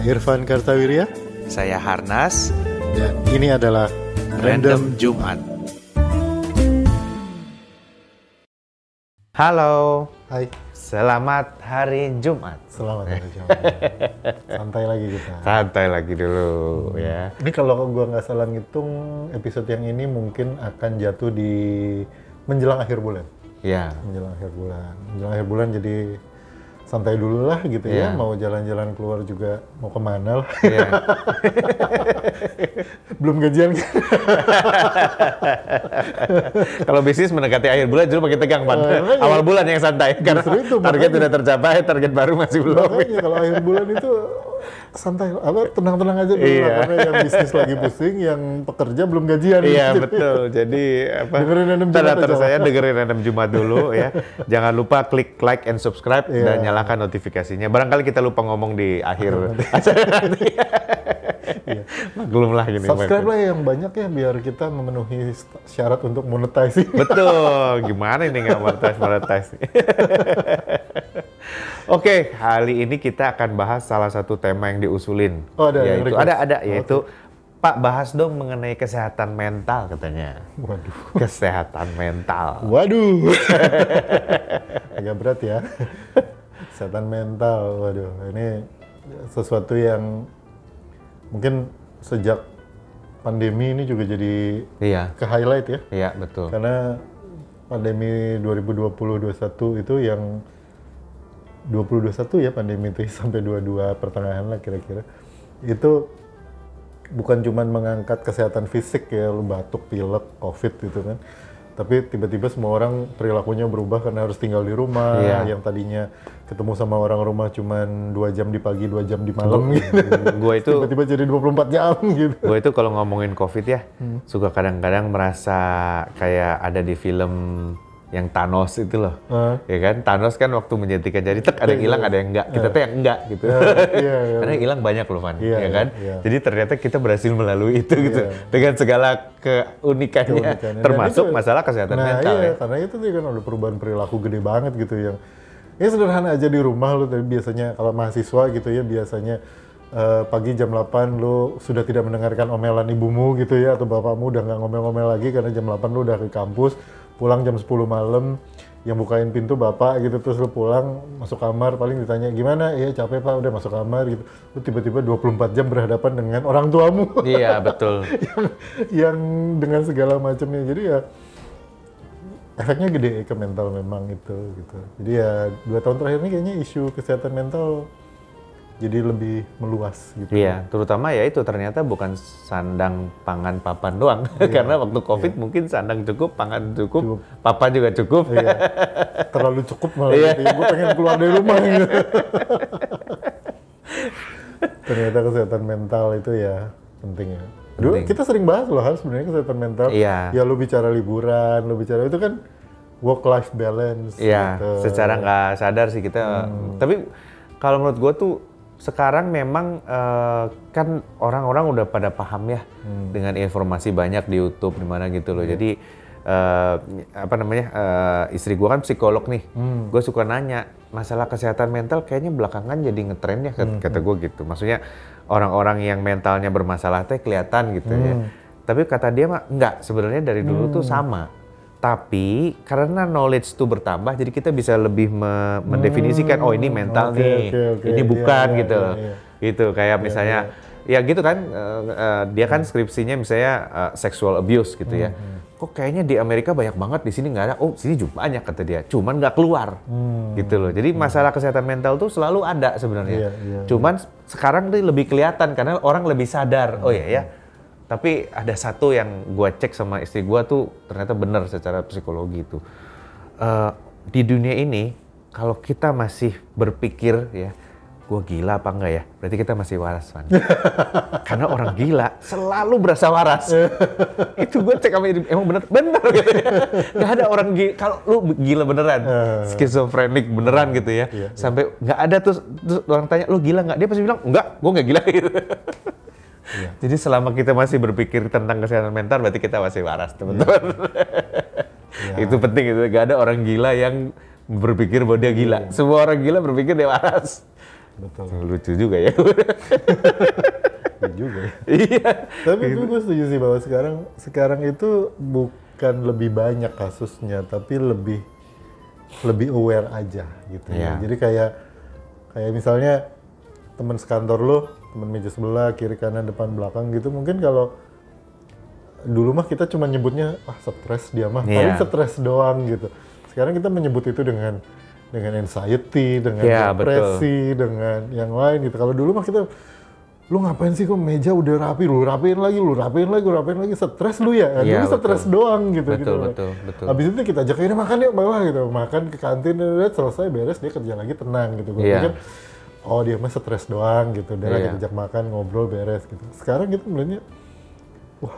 Irfan Kartawirya. Saya Harnas. Dan ini adalah Random Jumat. Halo. Hai. Selamat hari Jumat. Selamat hari Jumat. Santai lagi kita. Santai lagi dulu ya. Ini kalau gua nggak salah ngitung, episode yang ini mungkin akan jatuh di menjelang akhir bulan. Iya. Menjelang akhir bulan jadi santai dulu lah gitu ya. Mau jalan-jalan keluar juga mau kemana lah. Iya. Belum gajian kan? Kalau bisnis mendekati akhir bulan justru makin tegang, Pak. Awal bulan yang santai karena itu, target sudah tercapai, target baru masih belum. Makanya kalau akhir bulan itu santai, tenang-tenang aja dulu lah, karena yang bisnis lagi pusing, yang pekerja belum gajian. Iya betul. Jadi dengerin Random Jumat aja. saya dengerin Random Jumat dulu ya. Jangan lupa klik like and subscribe dan nyalakan notifikasinya. Barangkali kita lupa ngomong di akhir acara nanti. Maklum lah gini. Subscribe lah yang banyak ya biar kita memenuhi syarat untuk monetize. Betul. Gimana ini nggak monetize? Oke, kali ini kita akan bahas salah satu tema yang diusulin. Oh, ada. Yaitu Pak, bahas dong mengenai kesehatan mental katanya. Waduh. Kesehatan mental. Waduh. Agak berat ya. Kesehatan mental. Waduh, ini sesuatu yang mungkin sejak pandemi ini juga jadi ke-highlight ya. Iya, betul. Karena pandemi 2020-21 itu yang 2021 ya pandemi itu sampai 22 pertengahan lah kira-kira. Itu bukan cuma mengangkat kesehatan fisik ya, lu batuk, pilek, covid gitu kan. Tapi tiba-tiba semua orang perilakunya berubah karena harus tinggal di rumah. Yang tadinya ketemu sama orang rumah cuman 2 jam di pagi, 2 jam di malam gitu. Gua itu tiba-tiba jadi 24 jam gitu. Gue itu kalau ngomongin covid ya, suka kadang-kadang merasa kayak ada di film yang Thanos itu loh, ya kan? Thanos kan waktu menjentikan jari, ada yang hilang, ada yang enggak. Kita tuh yang enggak gitu. Karena yang hilang banyak loh, Van, ya kan? Jadi ternyata kita berhasil melalui itu gitu, dengan segala keunikannya, termasuk masalah kesehatan mental. Iya, karena itu kan ada perubahan perilaku gede banget gitu yang, ya sederhana aja di rumah lo. Tapi biasanya kalau mahasiswa gitu ya, biasanya pagi jam 8 lo sudah tidak mendengarkan omelan ibumu gitu ya, atau bapakmu udah nggak ngomel-ngomel lagi karena jam 8 lo udah ke kampus. Pulang jam 10 malam, yang bukain pintu bapak gitu, terus lu pulang, masuk kamar, paling ditanya, gimana? Iya capek pak, udah masuk kamar gitu. Lu tiba-tiba 24 jam berhadapan dengan orang tuamu. Iya, betul. yang dengan segala macamnya, jadi ya efeknya gede ke mental memang itu gitu. Jadi ya 2 tahun terakhir ini kayaknya isu kesehatan mental jadi lebih meluas gitu. Iya, terutama ya itu ternyata bukan sandang, pangan, papan doang. Karena waktu COVID mungkin sandang cukup, pangan cukup, papan juga cukup. Iya. Terlalu cukup malah gitu. Gue pengen keluar dari rumah gitu. Ternyata kesehatan mental itu ya penting ya. Dulu kita sering bahas loh Har, sebenarnya kesehatan mental. Iya. Ya lu bicara liburan, lu bicara itu kan work-life balance. Iya, gitu. Secara nggak sadar sih kita. Tapi kalau menurut gue tuh sekarang memang kan orang-orang udah pada paham ya dengan informasi banyak di YouTube di mana gitu loh. Jadi istri gue kan psikolog nih. Gue suka nanya masalah kesehatan mental kayaknya belakangan jadi ngetren ya kata gue gitu. Maksudnya orang-orang yang mentalnya bermasalah teh kelihatan gitu ya. Tapi kata dia mah enggak, sebenarnya dari dulu tuh sama. Tapi karena knowledge itu bertambah, jadi kita bisa lebih mendefinisikan, oh ini mental nih, ini bukan gitu. Gitu kayak misalnya, ya gitu kan, dia kan skripsinya misalnya sexual abuse gitu ya. Kok kayaknya di Amerika banyak banget, di sini nggak ada. Oh sini juga banyak kata dia, cuman nggak keluar gitu loh. Jadi masalah kesehatan mental tuh selalu ada sebenarnya. Cuman sekarang tuh lebih kelihatan karena orang lebih sadar. Oh iya ya. Tapi ada satu yang gue cek sama istri gue tuh ternyata benar secara psikologi itu. Di dunia ini kalau kita masih berpikir ya, gue gila apa enggak ya? Berarti kita masih waras, Van. Karena orang gila selalu berasa waras. Itu gue cek sama istri, emang bener gitu ya. Gak ada orang gila, kalau lu gila beneran, skizofrenik beneran gitu ya. Sampai gak ada terus orang tanya, lu gila gak? Dia pasti bilang, enggak, gue gak gila gitu. Jadi selama kita masih berpikir tentang kesehatan mental, berarti kita masih waras, teman-teman. Itu penting, itu gak ada orang gila yang berpikir bahwa dia gila. Semua orang gila berpikir dia waras. betul. Lucu juga ya. Iya juga ya. Iya. Tapi gue setuju sih bahwa sekarang itu bukan lebih banyak kasusnya, tapi lebih aware aja gitu ya. Iya. Jadi kayak misalnya teman sekantor lo, teman meja sebelah, kiri kanan depan belakang gitu, mungkin kalau dulu mah kita cuma nyebutnya stres dia mah, paling stres doang gitu. Sekarang kita menyebut itu dengan anxiety, dengan depresi, dengan yang lain gitu. Kalau dulu mah kita, lu ngapain sih kok meja udah rapi, lu rapiin lagi, stres lu ya? Iya, dulu stres doang gitu. Betul. Habis itu kita ajak, ini makan yuk bawah gitu, makan ke kantin, selesai beres dia kerja lagi tenang gitu. Gue pikir, oh dia mah stres doang gitu, dia kita ajak makan, ngobrol, beres gitu. Sekarang kita melihatnya, wah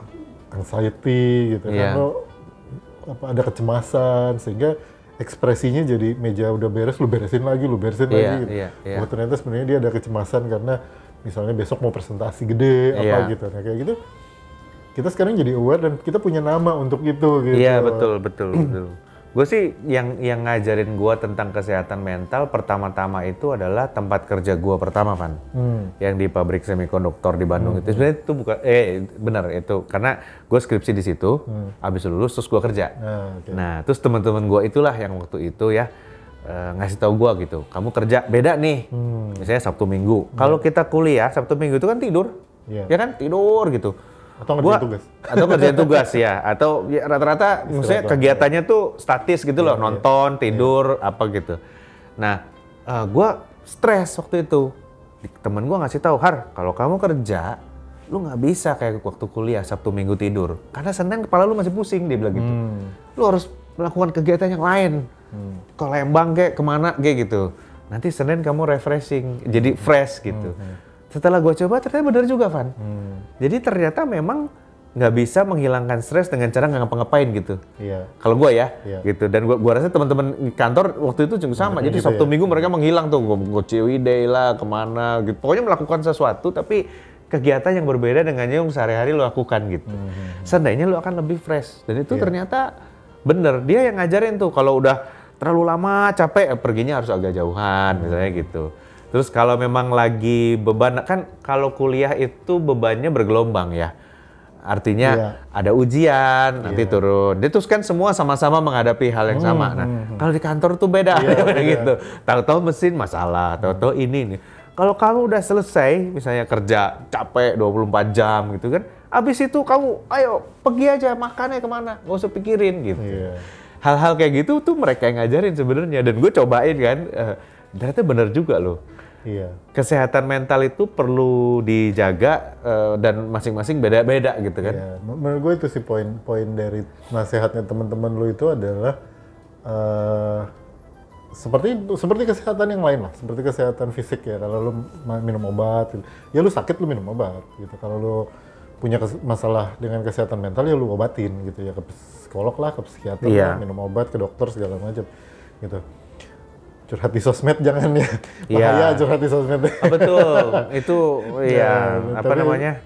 anxiety gitu kan, lo ada kecemasan sehingga ekspresinya jadi meja udah beres, lu beresin lagi gitu. Oh ternyata sebenarnya dia ada kecemasan karena misalnya besok mau presentasi gede gitu. Nah kayak gitu kita sekarang jadi aware dan kita punya nama untuk itu gitu. Iya, betul. Gue sih yang ngajarin gue tentang kesehatan mental pertama-tama itu adalah tempat kerja gue pertama, Van. Yang di pabrik semikonduktor di Bandung itu. Sebenarnya itu bukan, benar itu. Karena gue skripsi di situ, habis lulus terus gue kerja. Nah, terus teman-teman gue itulah yang waktu itu ya ngasih tahu gue gitu, kamu kerja beda nih, misalnya Sabtu Minggu. Kalau kita kuliah Sabtu Minggu itu kan tidur, ya kan tidur gitu. Atau ngerjain tugas. Atau ngerjain tugas ya. Atau ya, rata-rata maksudnya kegiatannya tuh statis gitu loh, nonton, tidur, apa gitu. Nah, gue stres waktu itu. Temen gue ngasih tahu, Har, kalau kamu kerja, lu nggak bisa kayak waktu kuliah Sabtu Minggu tidur. Karena Senin kepala lu masih pusing, dia bilang gitu. Lu harus melakukan kegiatan yang lain. Ke Lembang kayak kemana kayak gitu. Nanti Senin kamu refreshing, jadi fresh gitu. Setelah gue coba ternyata benar juga, Van. Jadi ternyata memang nggak bisa menghilangkan stres dengan cara nggak ngapa-ngapain gitu. Kalau gue ya, gitu. Dan gue rasa teman-teman kantor waktu itu juga sama. Jadi Sabtu Minggu mereka menghilang tuh, gue Ciwidey lah, kemana gitu. Pokoknya melakukan sesuatu tapi kegiatan yang berbeda dengan yang sehari-hari lo lakukan gitu. Seandainya lo akan lebih fresh. Dan itu ternyata bener. Dia yang ngajarin tuh kalau udah terlalu lama capek perginya harus agak jauhan misalnya gitu. Terus kalau memang lagi beban, kan kalau kuliah itu bebannya bergelombang ya. Artinya ada ujian, nanti turun. Dia terus kan semua sama-sama menghadapi hal yang sama. Nah, kalau di kantor tuh beda gitu. Tahu-tahu mesin masalah, tahu-tahu ini nih. Kalau kamu udah selesai, misalnya kerja capek 24 jam gitu kan, abis itu kamu ayo pergi aja makannya kemana, nggak usah pikirin gitu. Hal-hal kayak gitu tuh mereka yang ngajarin sebenarnya, dan gue cobain kan, ternyata bener juga loh. Kesehatan mental itu perlu dijaga dan masing-masing beda-beda gitu kan. Menurut gue itu sih poin dari nasihatnya teman-teman lu itu adalah seperti kesehatan yang lain lah, seperti kesehatan fisik ya. Kalau lu minum obat, ya lu sakit lu minum obat gitu. Kalau lu punya masalah dengan kesehatan mental ya lu obatin gitu ya, ke psikolog lah, ke psikiater lah, minum obat, ke dokter segala macam gitu. Curhat di sosmed jangan ya, bahaya curhat di sosmed. Betul, itu apa namanya?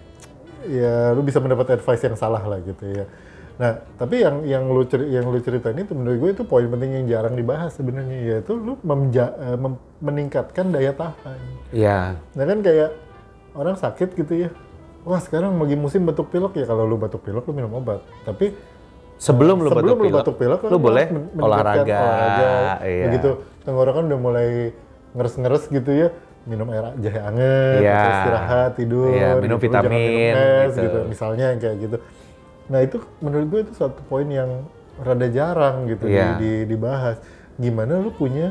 Ya lu bisa mendapat advice yang salah lah gitu ya. Nah tapi yang lu ceritain itu menurut gue itu poin penting yang jarang dibahas sebenarnya, yaitu lu meningkatkan daya tahan. Nah kan kayak orang sakit gitu ya. Wah sekarang lagi musim batuk pilek ya, kalau lu batuk pilek lu minum obat. Tapi sebelum lu batuk pilek lu boleh olahraga. Begitu tenggorokan udah mulai ngeres-ngeres gitu ya, minum air jahe anget, istirahat, tidur, minum gitu, vitamin gitu. Misalnya kayak gitu. Nah itu menurut gue itu suatu poin yang rada jarang gitu dibahas. Gimana lu punya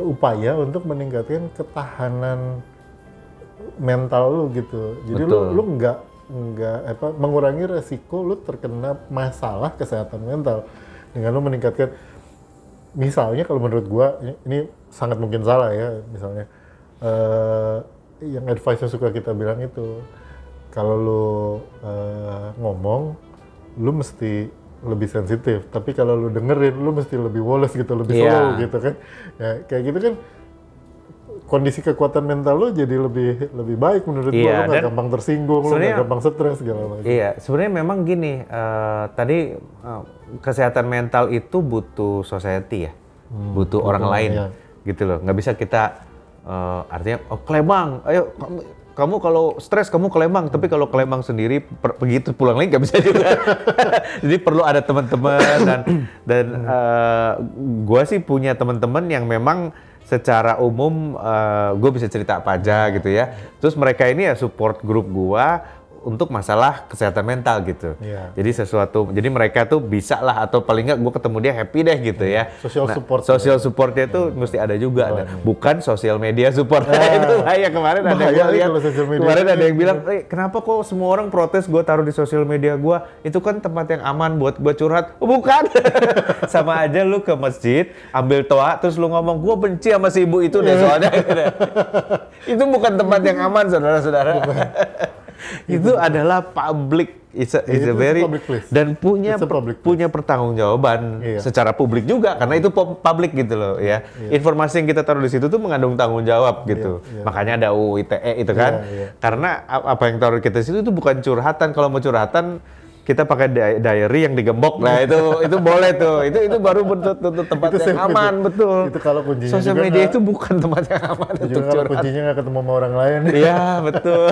upaya untuk meningkatkan ketahanan mental lu gitu. Jadi lu nggak mengurangi resiko lu terkena masalah kesehatan mental dengan lu meningkatkan. Misalnya kalau menurut gua ini sangat mungkin salah ya, misalnya yang advice yang suka kita bilang itu kalau lu ngomong lu mesti lebih sensitif, tapi kalau lu dengerin lu mesti lebih woles gitu, lebih slow gitu kan. Ya kayak gitu kan kondisi kekuatan mental lo jadi lebih baik menurut gue. Lo nggak gampang tersinggung, lo nggak gampang stres segala macam. Sebenarnya memang gini, tadi kesehatan mental itu butuh society ya, butuh orang lain gitu loh. Nggak bisa kita artinya Lembang, ayo kamu kalau stres kamu ke Lembang, tapi kalau ke Lembang sendiri begitu pulang lagi nggak bisa juga. Jadi perlu ada teman-teman dan gue sih punya teman-teman yang memang secara umum gue bisa cerita apa aja gitu ya. Terus mereka ini ya support grup gue untuk masalah kesehatan mental gitu. Iya. Jadi mereka tuh bisa lah atau paling nggak gue ketemu dia happy deh gitu ya. Social supportnya tuh mesti ada juga. Bukan sosial media support. Itu bahaya. Kemarin ada yang lihat. Kemarin ada yang bilang, kenapa kok semua orang protes gue taruh di sosial media gue? Itu kan tempat yang aman buat gue curhat. Bukan. Sama aja lu ke masjid, ambil toa, terus lu ngomong, gue benci sama si ibu itu deh soalnya. Itu bukan tempat yang aman, saudara-saudara. Itu adalah public, it's a very dan punya pertanggungjawaban secara publik juga karena itu publik gitu loh ya. Informasi yang kita taruh di situ tuh mengandung tanggung jawab gitu. Makanya ada UU ITE itu kan. Karena apa yang taruh kita di situ itu bukan curhatan. Kalau mau curhatan kita pakai diary yang digembok. Nah itu boleh tuh. Itu baru bentuk tempat yang aman, betul. Itu kalau kuncinya sosial media itu bukan tempat yang aman untuk curhat. Kalau kuncinya nggak ketemu sama orang lain. Iya, betul.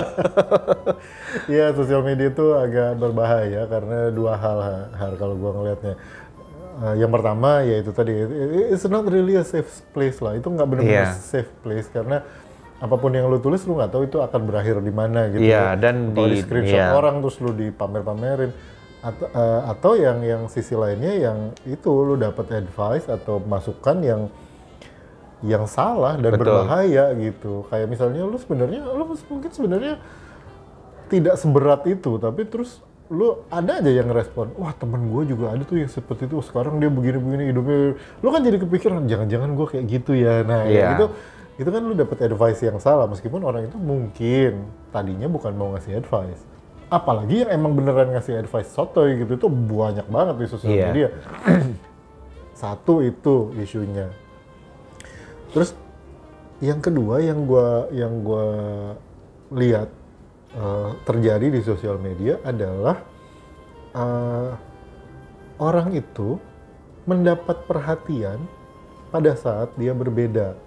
Iya, sosial media itu agak berbahaya karena dua hal kalau gua ngelihatnya. Yang pertama yaitu tadi, it's not really a safe place lah. Itu nggak benar-benar safe place karena apapun yang lu tulis lu nggak tahu itu akan berakhir di mana gitu. Iya, dan di screenshot orang terus lu dipamerin atau yang sisi lainnya yang itu lu dapat advice atau masukan yang salah dan berbahaya gitu. Kayak misalnya lu mungkin sebenarnya tidak seberat itu, tapi terus lu ada aja yang respon, wah temen gue juga ada tuh yang seperti itu, sekarang dia begini-begini hidupnya. Lu kan jadi kepikiran, jangan-jangan gue kayak gitu ya. Nah itu kan lu dapet advice yang salah, meskipun orang itu mungkin tadinya bukan mau ngasih advice. Apalagi yang emang beneran ngasih advice sotoy gitu, itu banyak banget di sosial media. Satu itu isunya. Terus yang kedua yang gua lihat terjadi di sosial media adalah orang itu mendapat perhatian pada saat dia berbeda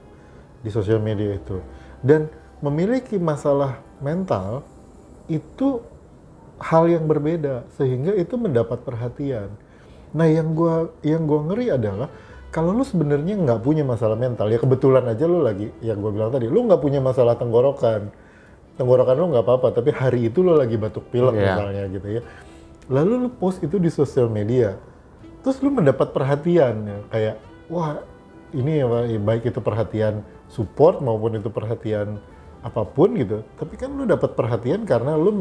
di sosial media itu, dan memiliki masalah mental itu hal yang berbeda sehingga itu mendapat perhatian. Nah yang gua ngeri adalah kalau lu sebenarnya nggak punya masalah mental, ya kebetulan aja lu lagi, yang gua bilang tadi, lu nggak punya masalah tenggorokan lu nggak apa-apa, tapi hari itu lu lagi batuk pilek misalnya gitu ya, lalu lu post itu di sosial media, terus lu mendapat perhatian ya, kayak wah ini ya, baik itu perhatian support maupun itu perhatian apapun gitu, tapi kan lu dapat perhatian karena lu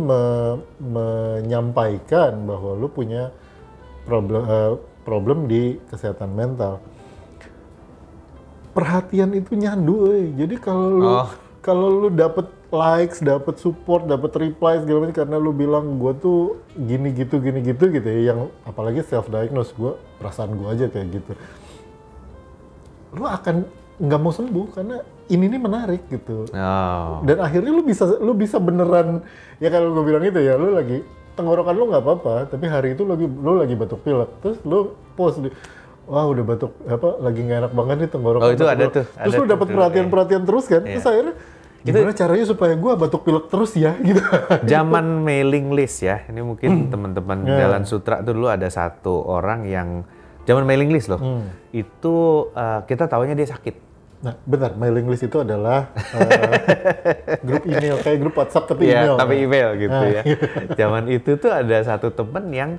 menyampaikan bahwa lu punya problem di kesehatan mental. Perhatian itu nyandu, jadi kalau lu dapat likes, dapat support, dapat reply segala macam karena lu bilang gue tuh gini gitu ya, yang apalagi self diagnose, perasaan gue aja kayak gitu, lu akan nggak mau sembuh karena ini nih menarik gitu. Dan akhirnya lu bisa beneran ya, kalau gue bilang itu ya, lu lagi tenggorokan lu nggak apa-apa, tapi hari itu lu lagi batuk pilek, terus lu post wah udah batuk lagi nggak enak banget nih tenggorokan. Itu ada tuh. Terus lu dapat perhatian terus kan. Terus akhirnya gimana caranya supaya gue batuk pilek terus ya gitu. Zaman mailing list ya. Ini mungkin teman-teman Jalan Sutra tuh dulu ada satu orang yang zaman mailing list loh. Itu kita taunya dia sakit. Nah, benar, mailing list itu adalah grup email, kayak grup WhatsApp tapi email. Tapi email gitu ya. Zaman itu tuh ada satu temen yang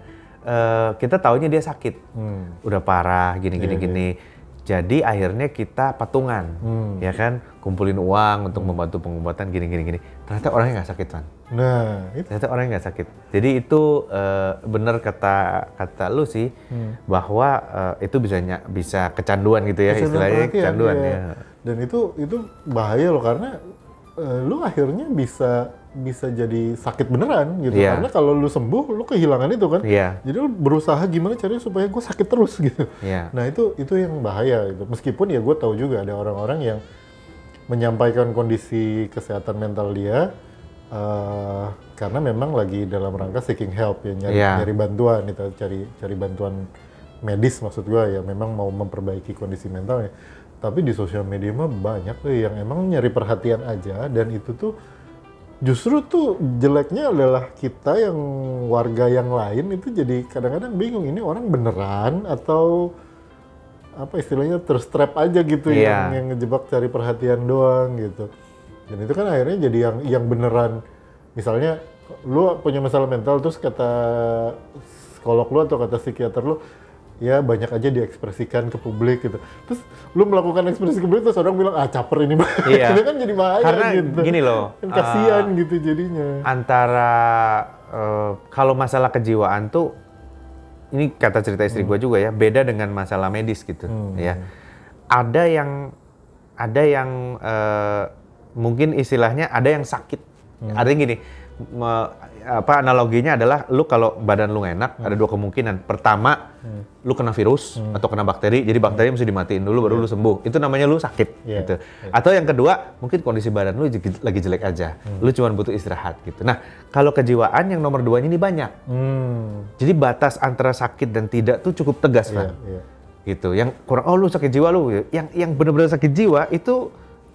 kita taunya dia sakit, udah parah, gini. Jadi akhirnya kita patungan, ya kan, kumpulin uang untuk membantu pengobatan gini. Ternyata orangnya nggak sakit, kan? Nah, itu. Ternyata orangnya nggak sakit. Jadi itu benar kata lu sih, bahwa itu bisa kecanduan gitu ya, istilahnya kecanduan ya. Dan itu bahaya loh, karena lu akhirnya bisa jadi sakit beneran gitu. Karena kalau lu sembuh, lu kehilangan itu kan. Jadi lu berusaha gimana caranya supaya gue sakit terus gitu. Nah itu yang bahaya gitu. Meskipun ya gue tahu juga ada orang-orang yang menyampaikan kondisi kesehatan mental dia karena memang lagi dalam rangka seeking help ya, nyari bantuan gitu, cari bantuan medis maksud gue ya, memang mau memperbaiki kondisi mentalnya. Tapi di sosial media mah banyak tuh yang emang nyari perhatian aja, dan itu tuh justru tuh jeleknya adalah kita yang warga yang lain itu jadi kadang-kadang bingung, ini orang beneran atau apa istilahnya terstrap aja gitu, yang ngejebak cari perhatian doang gitu. Dan itu kan akhirnya jadi yang beneran, misalnya lu punya masalah mental terus kata psikolog lu atau kata psikiater lu, ya banyak aja diekspresikan ke publik gitu. Terus lu melakukan ekspresi ke publik terus orang bilang caper ini. Iya. Itu kan jadi bahaya. Karena gitu. Gini loh. Kan kasihan gitu jadinya. Antara kalau masalah kejiwaan tuh, ini kata cerita istri gue juga ya, beda dengan masalah medis gitu ya. Ada yang mungkin istilahnya ada yang sakit. Artinya gini, analoginya adalah lu kalau badan lu nggak enak, ada dua kemungkinan. Pertama, lu kena virus atau kena bakteri, jadi bakteri mesti dimatiin dulu baru lu sembuh. Itu namanya lu sakit gitu. Atau yang kedua, mungkin kondisi badan lu lagi jelek aja. Lu cuma butuh istirahat gitu. Nah, kalau kejiwaan yang nomor 2 ini banyak. Jadi batas antara sakit dan tidak tuh cukup tegas kan. Gitu. Yang kurang, lu sakit jiwa lu. Yang benar-benar sakit jiwa itu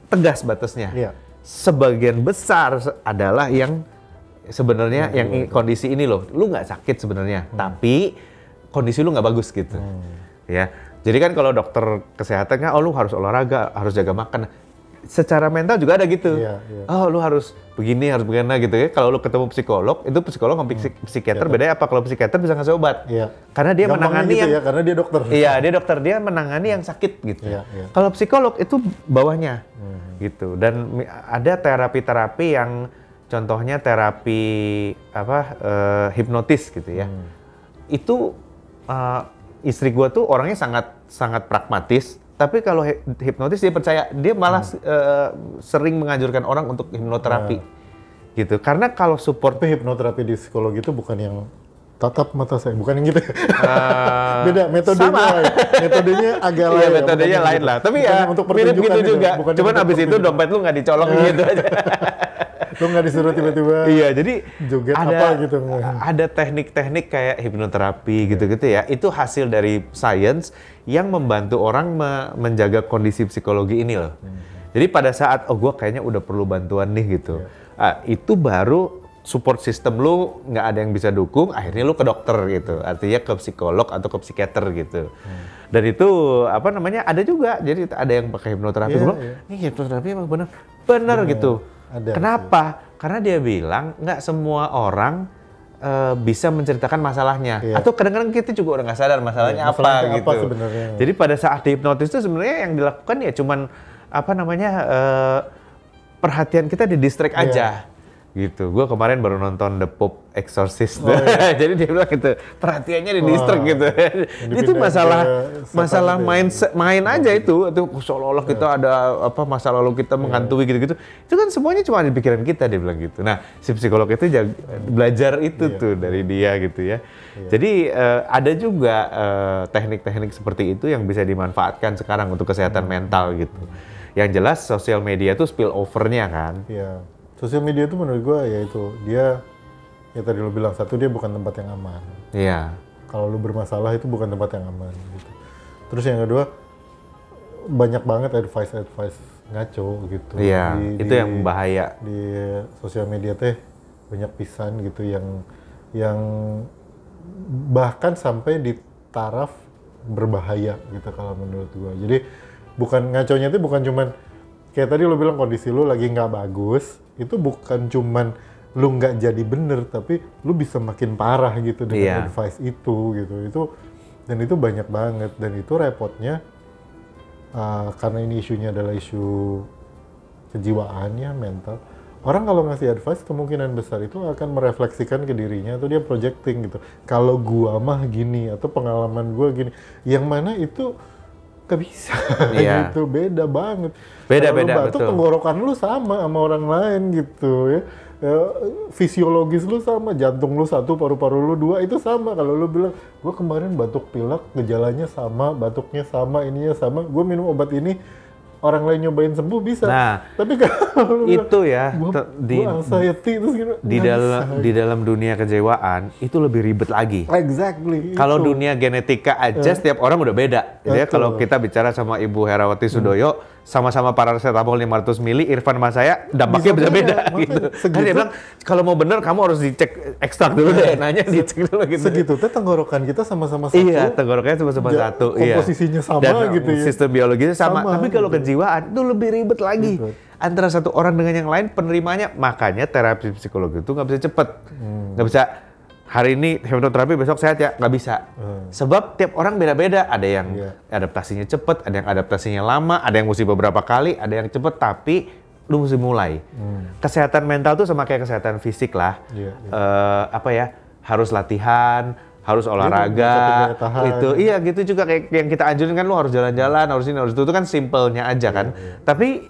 tegas batasnya. Sebagian besar adalah yang sebenarnya yang kondisi ini loh, lu nggak sakit sebenarnya, tapi kondisi lu nggak bagus gitu, ya. Jadi kan kalau dokter kesehatan kan, lu harus olahraga, harus jaga makan. Secara mental juga ada gitu. Lu harus begini, harus begini gitu ya. Kalau lu ketemu psikolog, itu psikolog sama psikiater bedanya apa? Kalau psikiater bisa ngasih obat, karena dia menangani gitu yang, karena dia dokter. Iya, dia dokter, dia menangani yang sakit gitu. Kalau psikolog itu bawahnya, gitu. Dan ada terapi-terapi yang contohnya terapi hipnotis gitu ya. Itu istri gua tuh orangnya sangat pragmatis, tapi kalau hipnotis dia percaya, dia malah sering menganjurkan orang untuk hipnoterapi. Gitu. Karena kalau support, tapi hipnoterapi di psikologi itu bukan yang tatap mata saya, bukan yang gitu. Beda metodenya. Metodenya agak lain. Metodenya lain lah. Tapi ya mirip gitu juga. Cuman abis itu dompet lu nggak dicolong gitu aja. Lu nggak disuruh tiba-tiba. Iya, jadi joget apa gitu. Ada teknik-teknik kayak hipnoterapi gitu-gitu ya. Itu hasil dari science yang membantu orang menjaga kondisi psikologi ini loh. Jadi pada saat gua kayaknya udah perlu bantuan nih gitu. Itu baru support system lu nggak ada yang bisa dukung, akhirnya lu ke dokter gitu, artinya ke psikolog atau ke psikiater gitu. Dan itu ada juga, jadi ada yang pakai hipnoterapi. Ini hipnoterapi emang benar gitu. Kenapa? Karena dia bilang nggak semua orang bisa menceritakan masalahnya, atau kadang-kadang kita juga udah nggak sadar masalahnya apa gitu. Jadi pada saat dihipnotis itu sebenarnya yang dilakukan ya cuman perhatian kita di distract aja. Gitu. Gue kemarin baru nonton The Pope Exorcist. Jadi dia bilang gitu, perhatiannya di distract gitu. Itu masalah main aja itu seolah-olah kita ada masa lalu kita menghantui gitu-gitu. Itu kan semuanya cuma di pikiran kita, dia bilang gitu. Nah, si psikolog itu belajar itu tuh dari dia gitu ya. Jadi ada juga teknik-teknik seperti itu yang bisa dimanfaatkan sekarang untuk kesehatan mental gitu. Yang jelas sosial media itu spill over-nya kan. Sosial media itu menurut gue ya itu, dia ya tadi lo bilang, satu dia bukan tempat yang aman. Kalau lo bermasalah itu bukan tempat yang aman gitu. Terus yang kedua, banyak banget advice ngaco gitu. Itu yang bahaya. Di sosial media teh banyak pisan gitu yang bahkan sampai di taraf berbahaya gitu kalau menurut gue. Jadi bukan ngaconya itu bukan cuman kayak tadi lo bilang kondisi lo lagi nggak bagus, itu bukan cuman lu nggak jadi bener, tapi lu bisa makin parah gitu dengan advice itu gitu. Dan itu banyak banget, dan itu repotnya karena ini isunya adalah isu kejiwaannya, mental. Orang kalau ngasih advice kemungkinan besar itu akan merefleksikan ke dirinya, atau dia projecting gitu. Kalau gua mah gini, atau pengalaman gua gini, yang mana itu gak bisa. Gitu, beda banget. Beda, betul. Tenggorokan lu sama orang lain gitu ya. Fisiologis lu sama, jantung lu satu, paru-paru lu dua, itu sama. Kalau lu bilang, gue kemarin batuk pilek, gejalanya sama, batuknya sama, ininya sama, gue minum obat ini, orang lain nyobain sembuh bisa. Nah, Tapi kalau lu itu ya gua anxiety terus gitu. di dalam dunia kejiwaan itu lebih ribet lagi. Exactly. Kalau itu. dunia genetika aja setiap orang udah beda. Jadi ya, Betul. kalau kita bicara sama Ibu Herawati Sudoyo, sama-sama paracetamol 500 mili, Irfan sama saya dampaknya bisa beda Makanya gitu. Kan segitu- dia bilang kalau mau bener kamu harus dicek ekstrak dulu deh, nanya dicek dulu gitu. Segitu teh tenggorokan kita sama-sama satu. Iya, tenggorokannya sama-sama Ja- satu. Iya. komposisinya sama Dan gitu ya. sistem biologisnya sama. Sama, Tapi kalau gitu. kejiwaan itu lebih ribet lagi. Ribet. Antara satu orang dengan yang lain penerimanya, makanya terapi psikologi itu nggak bisa cepet. Nggak bisa hari ini hipnoterapi besok sehat ya, nggak bisa. Sebab tiap orang beda-beda. Ada yang Iya. adaptasinya cepet, ada yang adaptasinya lama, ada yang mesti beberapa kali, ada yang cepet tapi lu mesti mulai. Kesehatan mental tuh sama kayak kesehatan fisik lah. Iya, Apa ya? Harus latihan, harus mencapai olahraga, daya tahan. itu iya gitu juga kayak yang kita anjurin kan lu harus jalan-jalan, harus ini, harus itu kan simpelnya aja kan. Tapi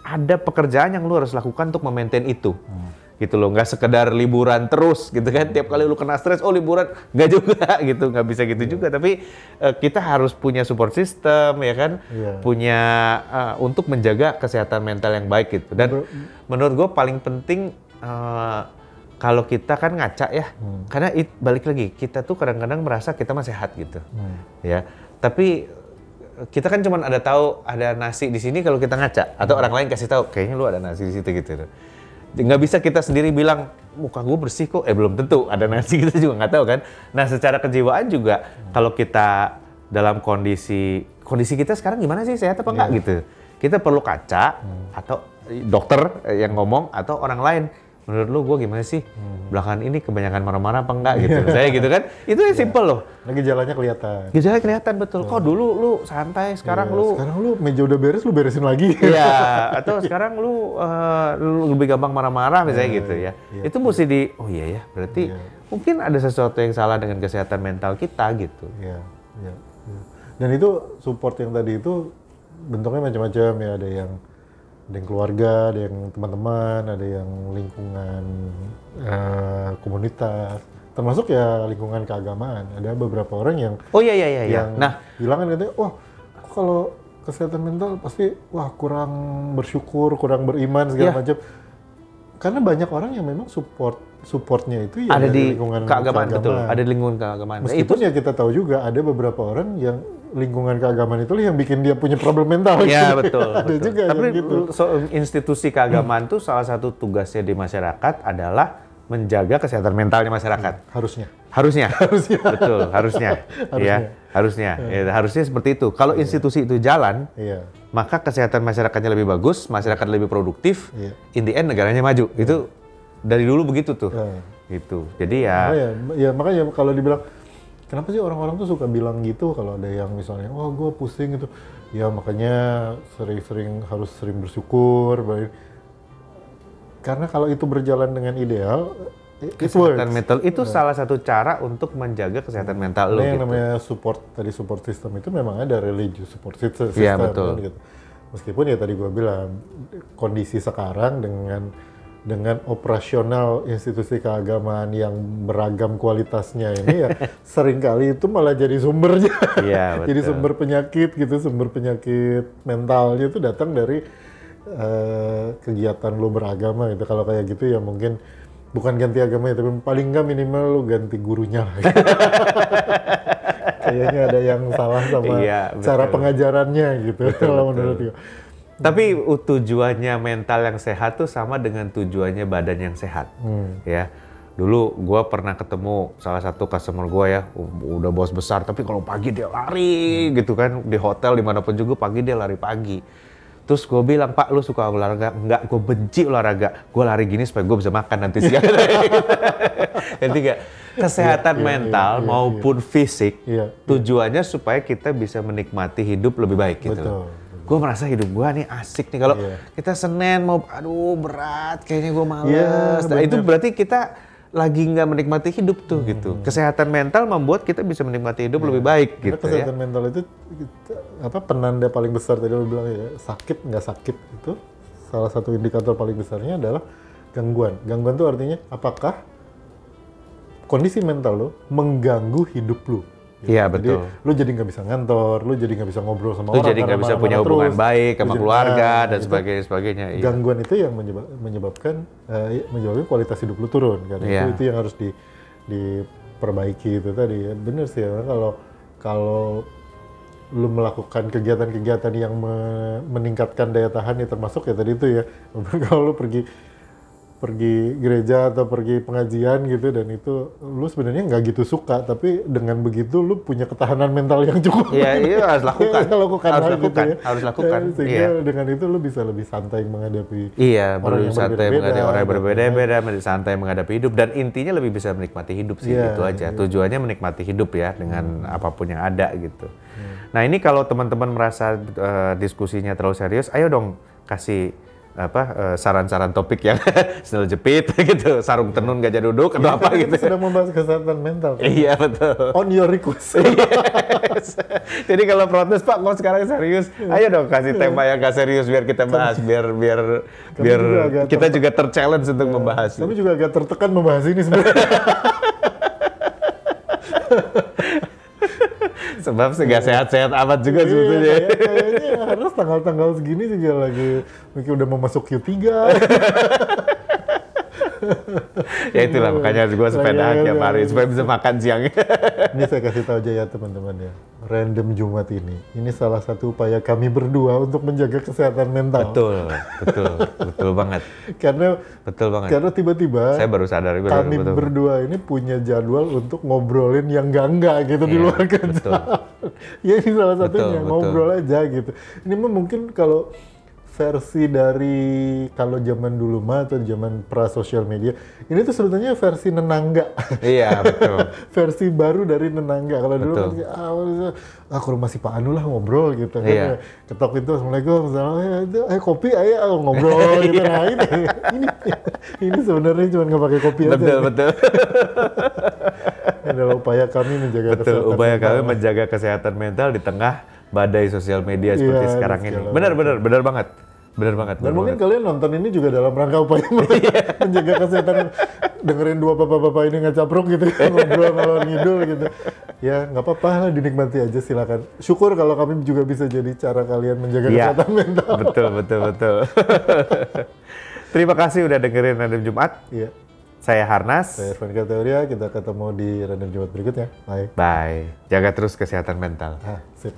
ada pekerjaan yang lu harus lakukan untuk memaintain itu. Gitu loh, nggak sekedar liburan terus gitu kan. Tiap kali lu kena stres, oh liburan, nggak juga gitu, nggak bisa gitu juga. Tapi kita harus punya support system ya kan, Iya. punya untuk menjaga kesehatan mental yang baik gitu. Dan menurut gue paling penting kalau kita kan ngaca ya, karena balik lagi kita tuh kadang-kadang merasa kita masih sehat gitu, ya. Tapi kita kan cuma tahu ada nasi di sini kalau kita ngaca, atau orang lain kasih tahu kayaknya lu ada nasi di situ gitu. Nggak bisa kita sendiri bilang muka gue bersih kok, belum tentu ada nasi, kita juga nggak tahu kan. Nah secara kejiwaan juga kalau kita dalam kondisi kita sekarang gimana sih, sehat apa enggak gitu. Kita perlu kaca atau dokter yang ngomong atau orang lain. Menurut lu gue gimana sih? Belakangan ini kebanyakan marah-marah apa enggak gitu. Saya gitu kan. Itu yang simple loh. Nah, gejalanya kelihatan. Gejalanya kelihatan betul. Kok dulu lu santai, sekarang lu Sekarang lu meja udah beres, lu beresin lagi. iya, atau sekarang lu lebih gampang marah-marah misalnya gitu ya. iya. Itu mesti oh iya ya, berarti mungkin ada sesuatu yang salah dengan kesehatan mental kita gitu. Iya, iya, iya. Dan itu support yang tadi itu bentuknya macam-macam ya, ada yang keluarga, ada yang teman-teman, ada yang lingkungan komunitas, termasuk ya lingkungan keagamaan. Ada beberapa orang yang Oh iya. yang Nah, bilang kan katanya, wah kok kalau kesehatan mental pasti wah kurang bersyukur, kurang beriman segala Iya. macam. Karena banyak orang yang memang supportnya itu ya ada dari di lingkungan keagamaan betul, ada di lingkungan keagamaan. Nah, Meskipun ya kita tahu juga ada beberapa orang yang lingkungan keagamaan itu yang bikin dia punya problem mental. Iya gitu. betul. Ada betul. juga Tapi yang gitu. institusi keagamaan tuh salah satu tugasnya di masyarakat adalah menjaga kesehatan mentalnya masyarakat. Harusnya. Harusnya. Betul, harusnya. Ya, harusnya. Ya, harusnya seperti itu. Kalau institusi itu jalan, Iya. maka kesehatan masyarakatnya lebih bagus, masyarakat lebih produktif, Iya. in the end negaranya maju. Itu dari dulu begitu tuh. Iya. Gitu. Jadi ya Makanya kalau dibilang kenapa sih orang-orang tuh suka bilang gitu kalau ada yang misalnya, oh gue pusing gitu. Ya makanya harus sering bersyukur. Karena kalau itu berjalan dengan ideal, it kesehatan works. mental itu salah satu cara untuk menjaga kesehatan mental lo Nah, yang gitu. namanya support system itu memang ada religious support system. Iya, betul. Kan, gitu. Meskipun ya tadi gue bilang kondisi sekarang dengan operasional institusi keagamaan yang beragam kualitasnya ini ya seringkali itu malah jadi sumbernya. Iya, Jadi betul. sumber penyakit gitu, sumber penyakit mentalnya itu datang dari kegiatan lo beragama gitu. Kalau kayak gitu ya mungkin bukan ganti agamanya, tapi paling nggak minimal lo ganti gurunya lah. Kayaknya ada yang salah sama Iya, betul. cara pengajarannya gitu. Kalau menurut gue. Tapi tujuannya mental yang sehat tuh sama dengan tujuannya badan yang sehat. Ya. Dulu gue pernah ketemu salah satu customer gue ya, udah bos besar, tapi kalau pagi dia lari gitu kan, di hotel dimanapun juga pagi dia lari pagi. Terus gue bilang, Pak lu suka olahraga? Enggak, gue benci olahraga. Gue lari gini supaya gue bisa makan nanti siang. Jadi gak, kesehatan mental maupun fisik, tujuannya supaya kita bisa menikmati hidup lebih baik gitu. Betul. Gue merasa hidup gue nih asik nih. Kalau kita Senin mau, aduh berat, kayaknya gue males. Nah, itu berarti kita lagi nggak menikmati hidup tuh gitu. Kesehatan mental membuat kita bisa menikmati hidup lebih baik Karena gitu kesehatan ya. mental itu penanda paling besar tadi lo bilang ya, sakit nggak sakit itu salah satu indikator paling besarnya adalah gangguan. Gangguan itu artinya apakah kondisi mental lo mengganggu hidup lo. Iya, Jadi betul. lu jadi nggak bisa ngantor, lu jadi nggak bisa ngobrol sama Lu orang jadi nggak karena bisa punya marah-marah hubungan terus. baik Lu sama jadi- keluarga nah, dan itu sebagainya. Iya. gangguan itu yang menyebabkan kualitas hidup lu turun kan. Iya. Itu yang harus diperbaiki itu tadi ya. Bener sih ya, kalau lu melakukan kegiatan-kegiatan yang meningkatkan daya tahan ya, termasuk ya tadi itu ya. Kalau lu pergi gereja atau pergi pengajian gitu, dan itu lu sebenarnya nggak gitu suka, tapi dengan begitu lu punya ketahanan mental yang cukup. Iya, harus lakukan. Ya, lakukan Harus hal gitu lakukan, ya. harus lakukan. Sehingga Iya. dengan itu lu bisa lebih santai menghadapi Iya, orang yang santai berbeda-beda, menghadapi orang yang dan berbeda-beda, santai menghadapi hidup, dan intinya lebih bisa menikmati hidup sih, Iya, itu aja. iya. Tujuannya menikmati hidup ya, dengan apapun yang ada gitu. Nah ini kalau teman-teman merasa diskusinya terlalu serius, ayo dong kasih saran-saran topik yang sendal jepit gitu, sarung tenun gajah duduk atau apa Kita gitu. sedang membahas kesehatan mental. Iya betul. On your request. Yes. Jadi kalau protes Pak, kok sekarang serius? Ayo dong kasih tema yang gak serius biar kita bahas, biar juga agak kita juga ter-challenge untuk membahas. Kami juga agak tertekan membahas ini sebenarnya. Sebab nggak sehat-sehat amat juga sebetulnya. Kayaknya harus tanggal-tanggal segini juga lagi mungkin udah mau masuk Q3. Ya itulah makanya gue sepedaan tiap hari supaya bisa makan siang. Ini saya kasih tahu aja ya teman-teman ya. Random Jumat ini salah satu upaya kami berdua untuk menjaga kesehatan mental. Betul banget. Karena tiba-tiba Saya baru sadar kami berdua ini punya jadwal untuk ngobrolin yang enggak gitu di luar kerja. Ya ini salah satunya, ngobrol aja gitu. Ini mah mungkin kalau versi dari kalau zaman dulu mah atau zaman pra sosial media, ini tuh sebetulnya versi nenangga. Iya betul. Versi baru dari nenangga. Kalau dulu Betul. kan ke rumah si Pak Anu lah ngobrol gitu kan. Iya. Ketok itu, Assalamualaikum, kopi ayo ngobrol gitu. Nah ini sebenarnya cuma nggak pakai kopi aja. Betul. Ini adalah upaya kami menjaga Betul, kesehatan upaya mental. kami menjaga kesehatan mental di tengah badai sosial media seperti Iya, sekarang ini. segala Benar banget. Dan mungkin kalian nonton ini juga dalam rangka upaya menjaga kesehatan, dengerin dua bapak-bapak ini ngacapruk gitu, ngobrol ngalor ngidul gitu. Ya nggak apa-apa lah, dinikmati aja silakan. Syukur kalau kami juga bisa jadi cara kalian menjaga kesehatan mental. Betul. Terima kasih udah dengerin Random Jumat. Iya. Saya Harnas. Saya Irfan Teoria, kita ketemu di Random Jumat berikutnya. Bye. Bye. Jaga terus kesehatan mental. Sip.